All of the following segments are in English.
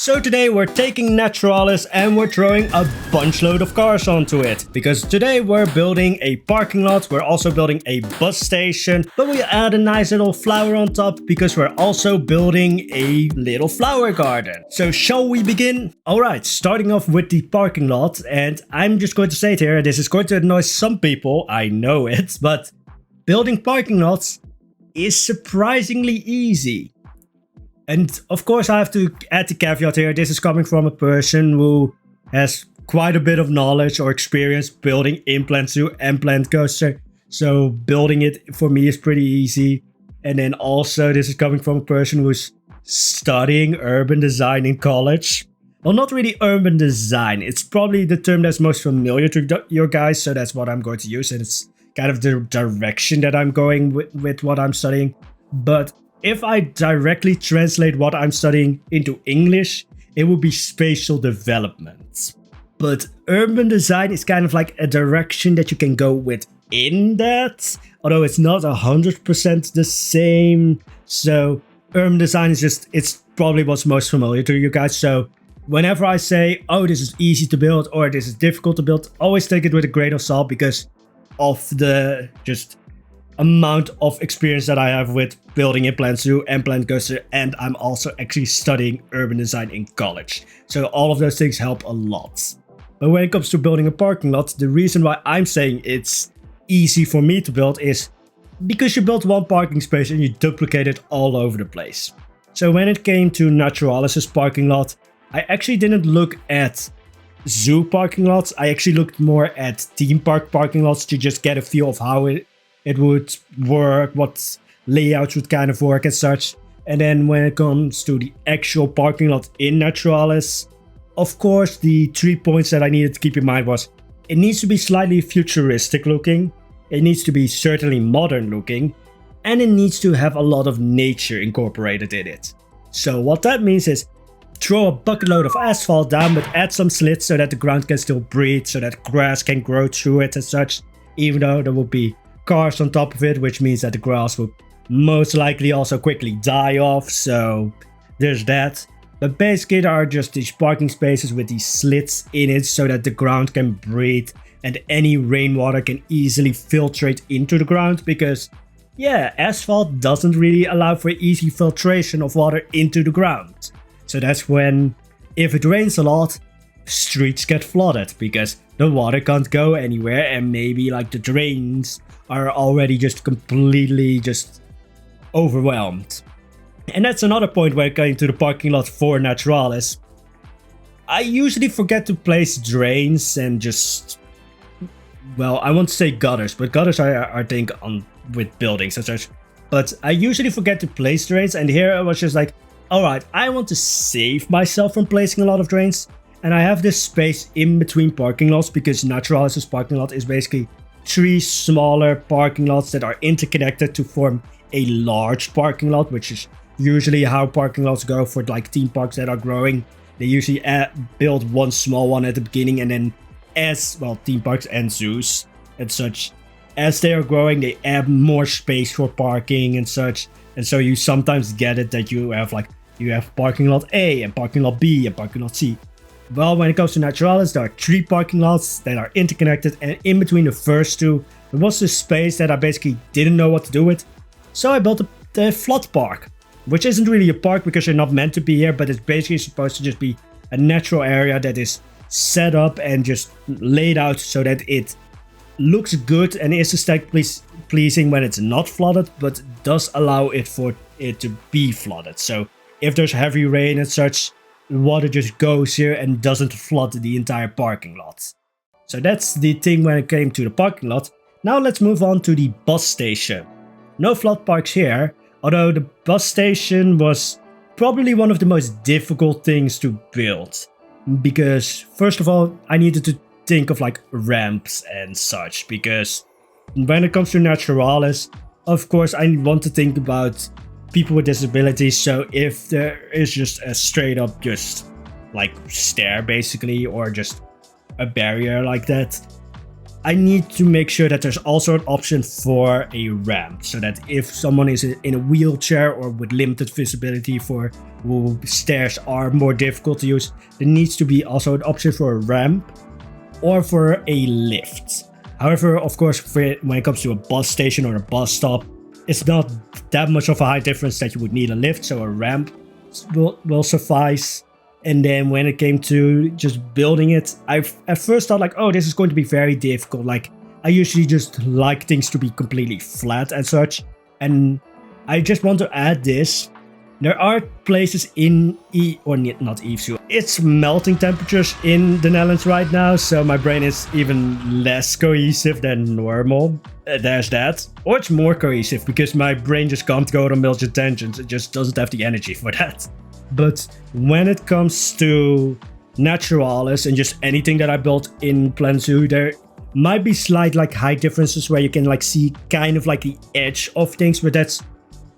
So today we're taking Naturalis and we're throwing a bunch load of cars onto it. Because today we're building a parking lot, we're also building a bus station, but we add a nice little flower on top because we're also building a little flower garden. So shall we begin? Alright, starting off with the parking lot, and I'm just going to say it here, this is going to annoy some people, I know it, but building parking lots is surprisingly easy. And of course I have to add the caveat here, this is coming from a person who has quite a bit of knowledge or experience building in-plant zoo and plant coaster. So building it for me is pretty easy. And then also this is coming from a person who's studying urban design in college. Well, not really urban design, it's probably the term that's most familiar to your guys, so that's what I'm going to use, and it's kind of the direction that I'm going with what I'm studying. But if I directly translate what I'm studying into English, it would be spatial development. But urban design is kind of like a direction that you can go within that, although it's not 100% the same. So urban design is just, it's probably what's most familiar to you guys. So whenever I say, oh, this is easy to build or this is difficult to build, always take it with a grain of salt because of the just amount of experience that I have with building a plant zoo and plant coaster, and I'm also actually studying urban design in college. So all of those things help a lot. But when it comes to building a parking lot, the reason why I'm saying it's easy for me to build is because you build one parking space and you duplicate it all over the place. So when it came to Naturalis's parking lot, I actually didn't look at zoo parking lots. I actually looked more at theme park parking lots to just get a feel of how it would work, what layouts would kind of work and such. And then when it comes to the actual parking lot in Naturalis, of course the 3 points that I needed to keep in mind was it needs to be slightly futuristic looking, it needs to be certainly modern looking, and it needs to have a lot of nature incorporated in it. So what that means is throw a bucket load of asphalt down, but add some slits so that the ground can still breathe, so that grass can grow through it and such, even though there will be cars on top of it, which means that the grass will most likely also quickly die off, so there's that. But basically there are just these parking spaces with these slits in it so that the ground can breathe and any rainwater can easily filtrate into the ground, because yeah, asphalt doesn't really allow for easy filtration of water into the ground. So that's when, if it rains a lot, streets get flooded because the water can't go anywhere and maybe like the drains are already just completely just overwhelmed. And that's another point when going to the parking lot for Naturalis. I usually forget to place drains and just, well, I won't say gutters, but gutters I think on with buildings and such. But I usually forget to place drains, and here I was just like, alright, I want to save myself from placing a lot of drains. And I have this space in between parking lots because Naturalis's parking lot is basically 3 smaller parking lots that are interconnected to form a large parking lot, which is usually how parking lots go for like theme parks that are growing. They usually build one small one at the beginning, and then as, well, theme parks and zoos and such, as they are growing, they add more space for parking and such. And so you sometimes get it that you have parking lot A and parking lot B and parking lot C. Well, when it comes to Naturalis, there are 3 parking lots that are interconnected, and in between the first 2, there was this space that I basically didn't know what to do with. So I built the flood park, which isn't really a park because you're not meant to be here, but it's basically supposed to just be a natural area that is set up and just laid out so that it looks good and is aesthetically pleasing when it's not flooded, but does allow it for it to be flooded. So if there's heavy rain and such, water just goes here and doesn't flood the entire parking lot. So that's the thing when it came to the parking lot. Now let's move on to the bus station. No flood parks here, although the bus station was probably one of the most difficult things to build. Because first of all, I needed to think of like ramps and such, because when it comes to Naturalis, of course I want to think about people with disabilities. So if there is just a straight up just like stair basically, or just a barrier like that, I need to make sure that there's also an option for a ramp, so that if someone is in a wheelchair or with limited visibility for who stairs are more difficult to use, there needs to be also an option for a ramp or for a lift. However, of course, when it comes to a bus station or a bus stop, it's not that much of a high difference that you would need a lift, so a ramp will suffice. And then when it came to just building it, I at first thought like, oh, this is going to be very difficult. Like, I usually just like things to be completely flat and such. And I just want to add this. There are places in not Eve, it's melting temperatures in the Netherlands right now, so my brain is even less cohesive than normal. There's that. Or it's more cohesive because my brain just can't go on a million tangents. It just doesn't have the energy for that. But when it comes to Naturalis and just anything that I built in Planet Zoo, there might be slight like height differences where you can like see kind of like the edge of things, but that's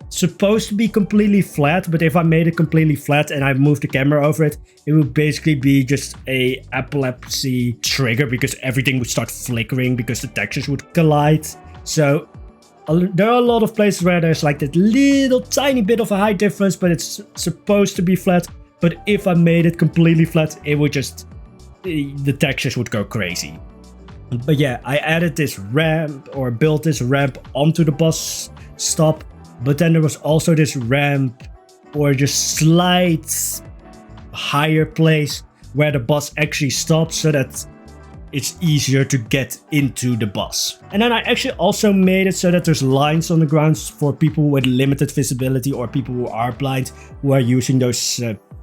supposed to be completely flat. But if I made it completely flat and I moved the camera over it, it would basically be just a epilepsy trigger because everything would start flickering because the textures would collide. So there are a lot of places where there's like that little tiny bit of a height difference, but it's supposed to be flat. But if I made it completely flat, it would just, the textures would go crazy. But yeah, I added this ramp or built this ramp onto the bus stop. But then there was also this ramp or just slight higher place where the bus actually stops so that it's easier to get into the bus. And then I actually also made it so that there's lines on the ground for people with limited visibility or people who are blind who are using those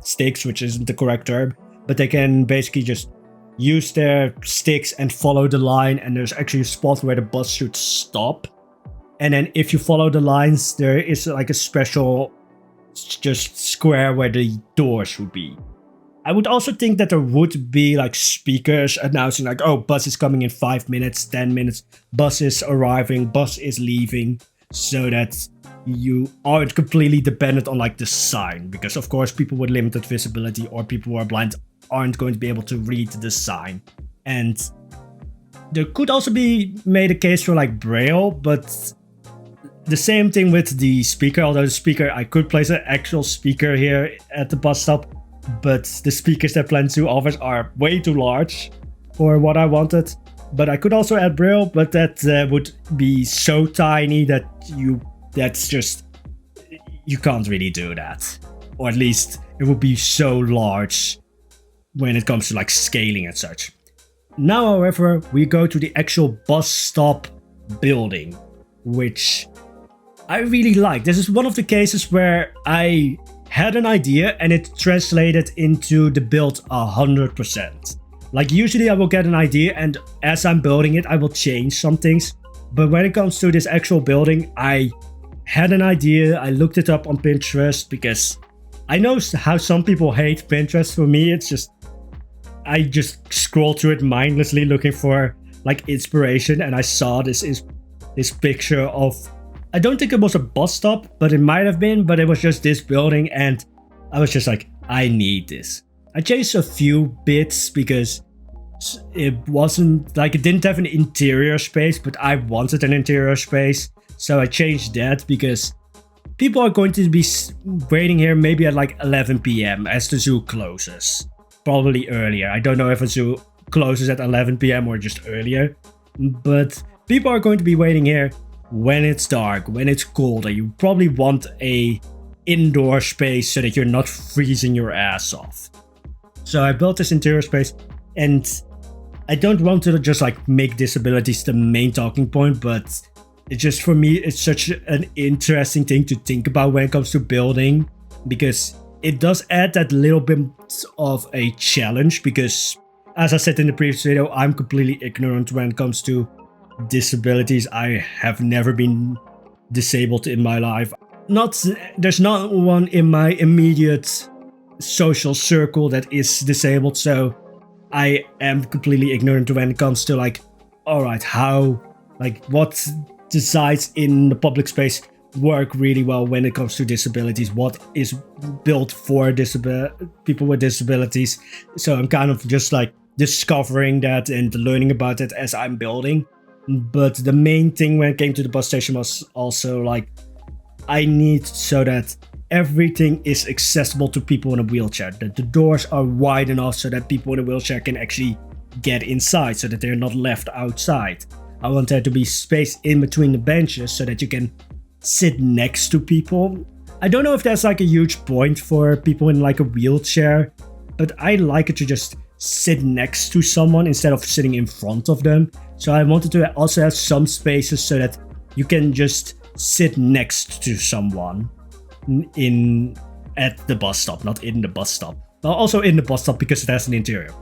sticks, which isn't the correct term, but they can basically just use their sticks and follow the line, and there's actually a spot where the bus should stop. And then if you follow the lines, there is like a special just square where the doors would be. I would also think that there would be like speakers announcing like, oh, bus is coming in 5 minutes, 10 minutes, bus is arriving, bus is leaving, so that you aren't completely dependent on like the sign. Because of course people with limited visibility or people who are blind aren't going to be able to read the sign. And there could also be made a case for like Braille, but the same thing with the speaker. Although the speaker, I could place an actual speaker here at the bus stop, but the speakers that Planet Zoo offers are way too large for what I wanted. But I could also add Braille, but that would be so tiny that you can't really do that. Or at least it would be so large when it comes to like scaling and such. Now, however, we go to the actual bus stop building, which I really like. This is one of the cases where I had an idea and it translated into the build 100%. Like usually I will get an idea and as I'm building it, I will change some things. But when it comes to this actual building, I had an idea. I looked it up on Pinterest because I know how some people hate Pinterest. For me, it's just, I just scroll through it mindlessly looking for like inspiration, and I saw this picture of, I don't think it was a bus stop, but it might have been, but it was just this building, and I was just like, I need this. I changed a few bits because it wasn't like, it didn't have an interior space, but I wanted an interior space. So I changed that because people are going to be waiting here maybe at like 11 p.m. as the zoo closes. Probably earlier. I don't know if a zoo closes at 11 p.m. or just earlier, but people are going to be waiting here when it's dark, when it's cold, and you probably want a indoor space so that you're not freezing your ass off. So I built this interior space, and I don't want to just like make disabilities the main talking point, but it's just, for me, it's such an interesting thing to think about when it comes to building, because it does add that little bit of a challenge, because as I said in the previous video, I'm completely ignorant when it comes to disabilities. I have never been disabled in my life. There's not one in my immediate social circle that is disabled, so I am completely ignorant when it comes to like, alright, how, like what decides in the public space work really well when it comes to disabilities, what is built for people with disabilities. So I'm kind of just like discovering that and learning about it as I'm building. But the main thing when it came to the bus station was also like, I need so that everything is accessible to people in a wheelchair, that the doors are wide enough so that people in a wheelchair can actually get inside, so that they're not left outside. I want there to be space in between the benches so that you can sit next to people. I don't know if that's like a huge point for people in like a wheelchair, but I like it to just sit next to someone instead of sitting in front of them. So I wanted to also have some spaces so that you can just sit next to someone at the bus stop, not in the bus stop. But also in the bus stop because it has an interior.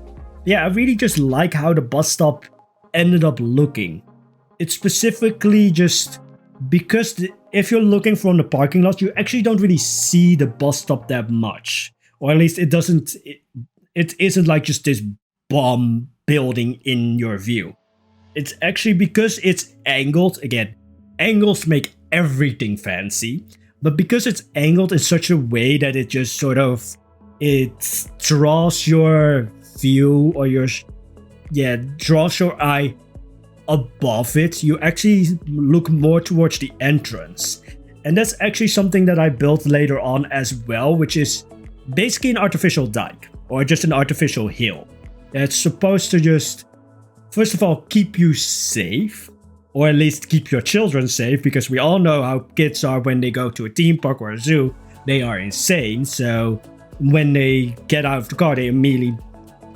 Yeah, I really just like how the bus stop ended up looking. It's specifically just because if you're looking from the parking lot, you actually don't really see the bus stop that much. Or at least it isn't like just this bomb building in your view. It's actually because it's angled. Again, angles make everything fancy. But because it's angled in such a way that it just sort of, it draws your view or draws your eye above it, you actually look more towards the entrance. And that's actually something that I built later on as well, which is basically an artificial dike or just an artificial hill that's supposed to just, first of all, keep you safe, or at least keep your children safe, because we all know how kids are when they go to a theme park or a zoo. They are insane, so when they get out of the car, they immediately,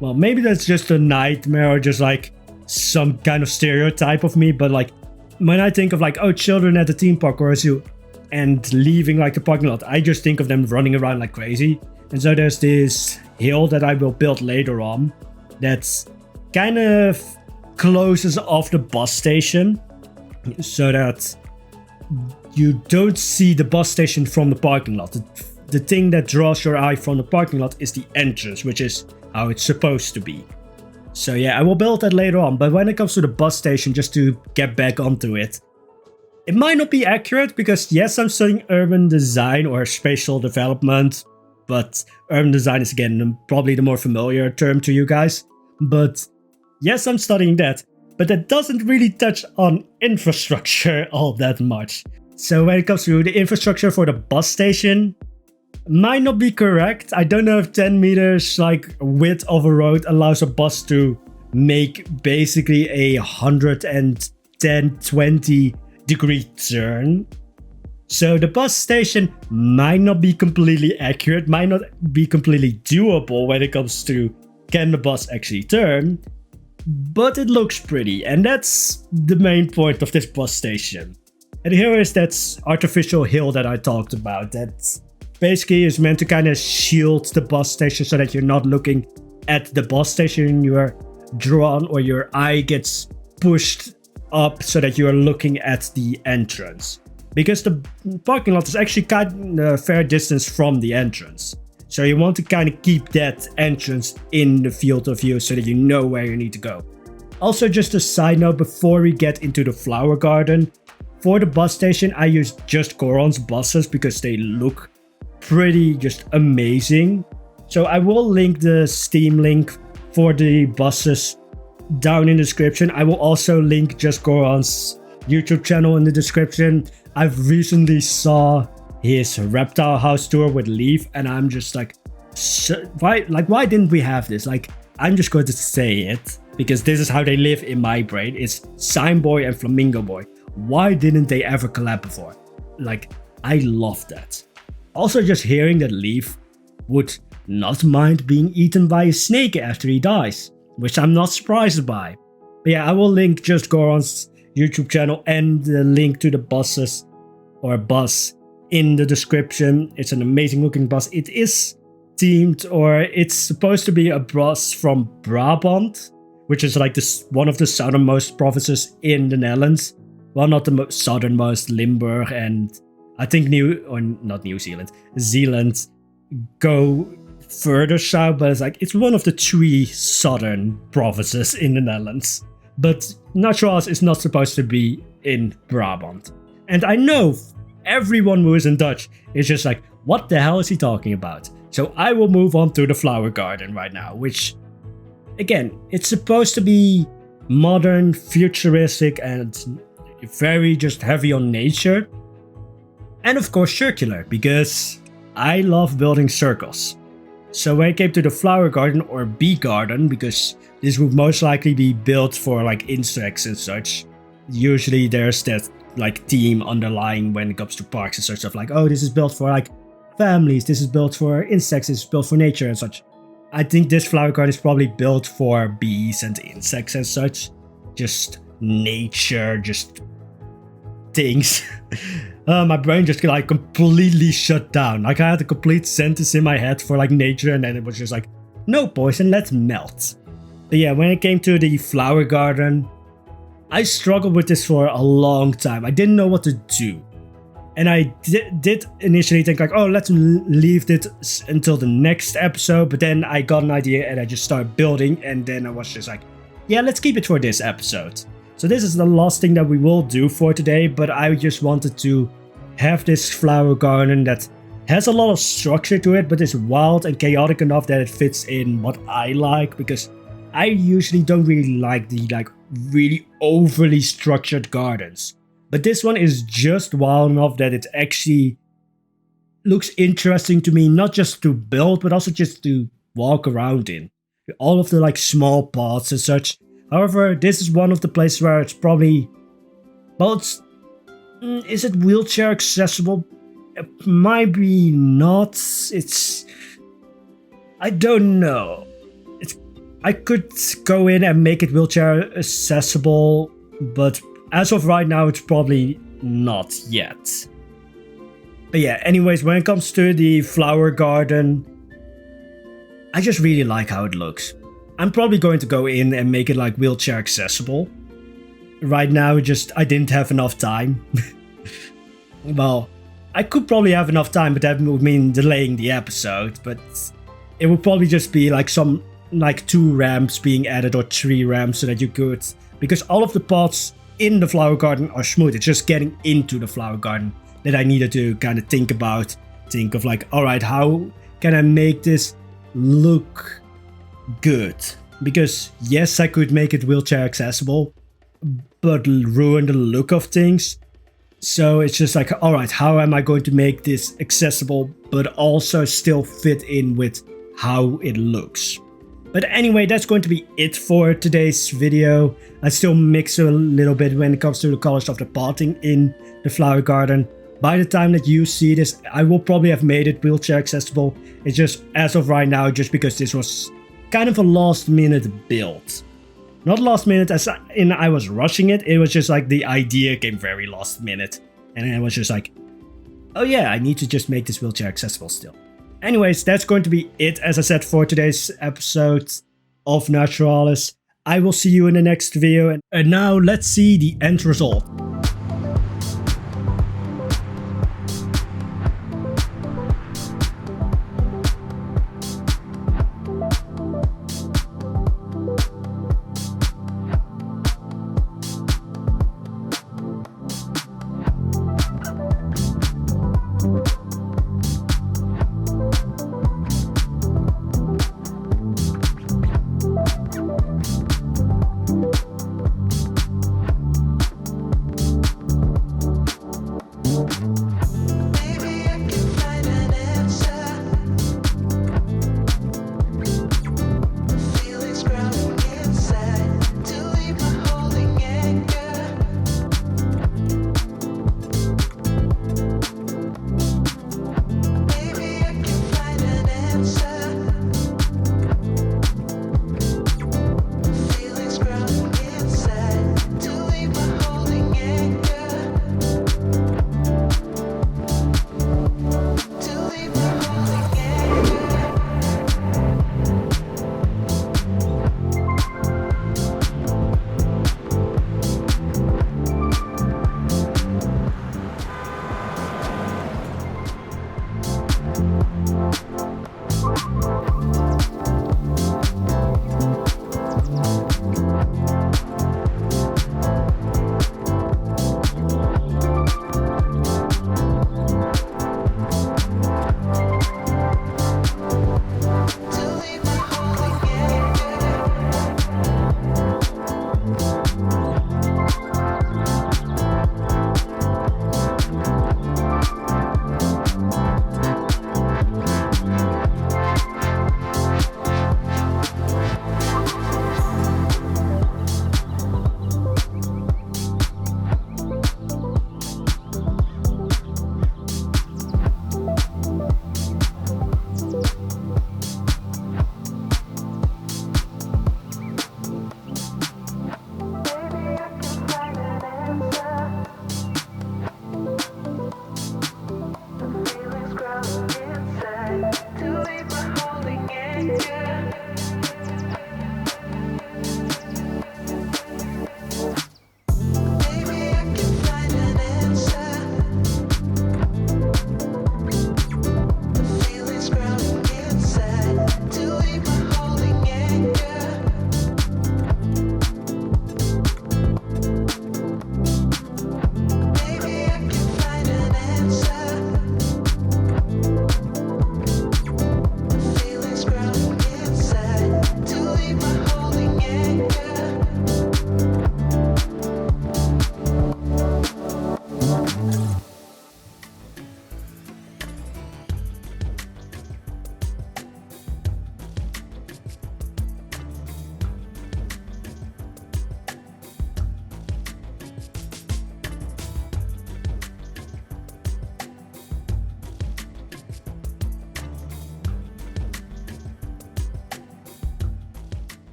well, maybe that's just a nightmare or just like some kind of stereotype of me, but like when I think of like, oh, children at a theme park or a zoo and leaving like the parking lot, I just think of them running around like crazy. And so there's this hill that I will build later on that's kind of closes off the bus station so that you don't see the bus station from the parking lot. The thing that draws your eye from the parking lot is the entrance, which is how it's supposed to be. So yeah, I will build that later on, but when it comes to the bus station, just to get back onto it, it might not be accurate because yes, I'm studying urban design or spatial development, but urban design is again probably the more familiar term to you guys. But yes, I'm studying that, but that doesn't really touch on infrastructure all that much. So when it comes to the infrastructure for the bus station, might not be correct. I don't know if 10 meters like width of a road allows a bus to make basically a 110-20 degree turn. So the bus station might not be completely accurate, might not be completely doable when it comes to can the bus actually turn, but it looks pretty, and that's the main point of this bus station. And here is that artificial hill that I talked about, that basically is meant to kind of shield the bus station so that you're not looking at the bus station, you're drawn or your eye gets pushed up so that you're looking at the entrance. Because the parking lot is actually kind of a fair distance from the entrance. So you want to kind of keep that entrance in the field of view so that you know where you need to go. Also, just a side note before we get into the flower garden, for the bus station I use just Goron's buses because they look pretty just amazing. So I will link the Steam link for the buses down in the description. I will also link just Goron's YouTube channel in the description. I've recently saw his reptile house tour with Leaf, and I'm just like, why didn't we have this? Like, I'm just going to say it because this is how they live in my brain. It's Sign Boy and Flamingo Boy. Why didn't they ever collab before? Like, I love that. Also, just hearing that Leaf would not mind being eaten by a snake after he dies, which I'm not surprised by. But yeah, I will link just Goron's YouTube channel and the link to the buses or bus in the description. It's an amazing looking bus. It is themed, or it's supposed to be a bus from Brabant, which is like this one of the southernmost provinces in the Netherlands. Well, not the southernmost, Limburg and I think Zealand go further south, but it's one of the 3 southern provinces in the Netherlands. But Naturalis is not supposed to be in Brabant. And I know everyone who is in Dutch is just like, what the hell is he talking about? So I will move on to the flower garden right now, which again, it's supposed to be modern, futuristic, and very just heavy on nature. And of course circular, because I love building circles. So when it came to the flower garden or bee garden, because this would most likely be built for like insects and such, usually there's that like theme underlying when it comes to parks and such stuff, like, oh, this is built for like families, this is built for insects, this is built for nature and such. I think this flower garden is probably built for bees and insects and such. Just nature, just things. My brain just like completely shut down. Like I had a complete sentence in my head for like nature, and then it was just like, no poison, let's melt. But yeah, when it came to the flower garden, I struggled with this for a long time. I didn't know what to do. And I did initially think like, oh, let's leave it until the next episode. But then I got an idea and I just started building. And then I was just like, yeah, let's keep it for this episode. So this is the last thing that we will do for today. But I just wanted to have this flower garden that has a lot of structure to it, but is wild and chaotic enough that it fits in what I like. Because I usually don't really like the really overly structured gardens. But this one is just wild enough that it actually looks interesting to me, not just to build, but also just to walk around in. All of the like small pots and such. However, this is one of the places where it's probably, well, is it wheelchair accessible? It might be not. I don't know. I could go in and make it wheelchair accessible, but as of right now, it's probably not yet. But yeah, anyways, when it comes to the flower garden, I just really like how it looks. I'm probably going to go in and make it like wheelchair accessible. Right now, I didn't have enough time. Well, I could probably have enough time, but that would mean delaying the episode. But it would probably just be like some 2 ramps being added or 3 ramps so that you could, because all of the pots in the flower garden are smooth. It's just getting into the flower garden that I needed to kind of think of like, all right, how can I make this look good? Because yes, I could make it wheelchair accessible, but ruin the look of things. So it's just like, all right, how am I going to make this accessible, but also still fit in with how it looks? But anyway, that's going to be it for today's video. I still mix a little bit when it comes to the colors of the potting in the flower garden. By the time that you see this, I will probably have made it wheelchair accessible. It's just, as of right now, just because this was kind of a last minute build. Not last minute as in I was rushing it. It was just like the idea came very last minute. And I was just like, oh yeah, I need to just make this wheelchair accessible still. Anyways, that's going to be it, as I said, for today's episode of Naturalis. I will see you in the next video. And now let's see the end result.